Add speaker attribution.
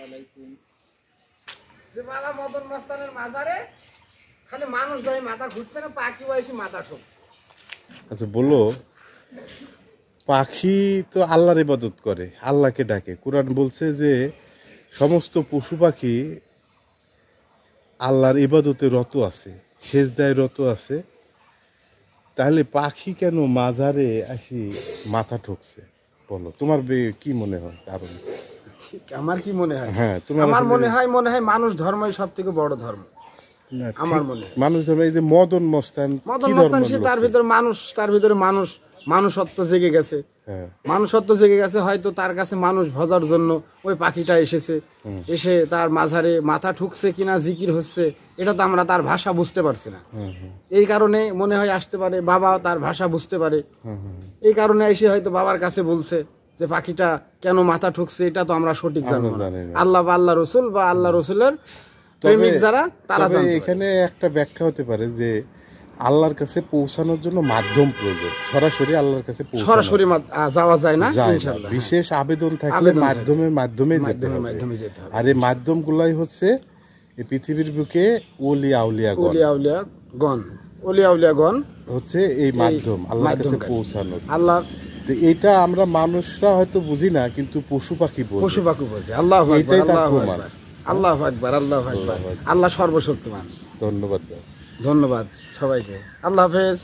Speaker 1: আলাইকুম। যে বাবা মদন মস্তানের মাজারে খালি মানুষ যায় মাথা ঘুরছে না, পাখিও এসে মাথা ঠকছে।
Speaker 2: আচ্ছা বলো, পাখি তো আল্লাহর ইবাদত করে, আল্লাহকে ডাকে। কোরআন বলছে যে সমস্ত পশু পাখি আল্লাহর ইবাদতে রত আছে, সেজদায় রত আছে। তাহলে পাখি কেন মাজারে আসি মাথা ঠকছে বলো? তোমার কি মনে হয় কারণ?
Speaker 1: আমার কি মনে হয়?
Speaker 2: হ্যাঁ,
Speaker 1: আমার মনে হয় মানুষ ধর্মই সব থেকে বড় ধর্ম। আমার মনে হয়
Speaker 2: মানুষ ধর্ম। এই যে মদন মস্তান
Speaker 1: সে তার ভিতরে মানুষত্ব জেগে গেছে। মানুষত্ব জেগে গেছে, হয়তো তার কাছে মানুষ ভজার জন্য ওই পাখিটা এসেছে, এসে তার মাঝারে মাথা ঠুকছে কিনা জিকির হচ্ছে, এটা তো আমরা তার ভাষা বুঝতে পারছি না। এই কারণে মনে হয় আসতে পারে বাবা তার ভাষা বুঝতে পারে, এই কারণে এসে হয়তো বাবার কাছে বলছে যে পাখিটা কেন মাথা ঠুকছে, এটা তো আমরা সঠিক জানবো না। আল্লাহ বা আল্লাহ রসুল বা আল্লাহ রসুলের প্রেমিক যারা, তারা জানবে।
Speaker 2: এখানে একটা ব্যাখ্যা হতে পারে যে আল্লাহর কাছে পৌঁছানোর জন্য মাধ্যম প্রয়োজন। সরাসরি আল্লাহর কাছে
Speaker 1: সরাসরি যাওয়া যায় না, ইনশাআল্লাহ।
Speaker 2: বিশেষ আবেদন থাকলে মাধ্যমে যেতে হবে। আর এই মাধ্যমগুলাই হচ্ছে এই পৃথিবীর বুকে ওলিয়া আউলিয়াগণ হচ্ছে এই মাধ্যম আল্লাহর কাছে পৌঁছানোর।
Speaker 1: আল্লাহ
Speaker 2: এইটা আমরা মানুষরা হয়তো বুঝি না, কিন্তু পশু পাখি
Speaker 1: বোঝে। আল্লাহু আকবার, আল্লাহু আকবার, আল্লাহু আকবার। আল্লাহ সর্বশক্তিমান।
Speaker 2: ধন্যবাদ
Speaker 1: সবাইকে। আল্লাহ হাফেজ।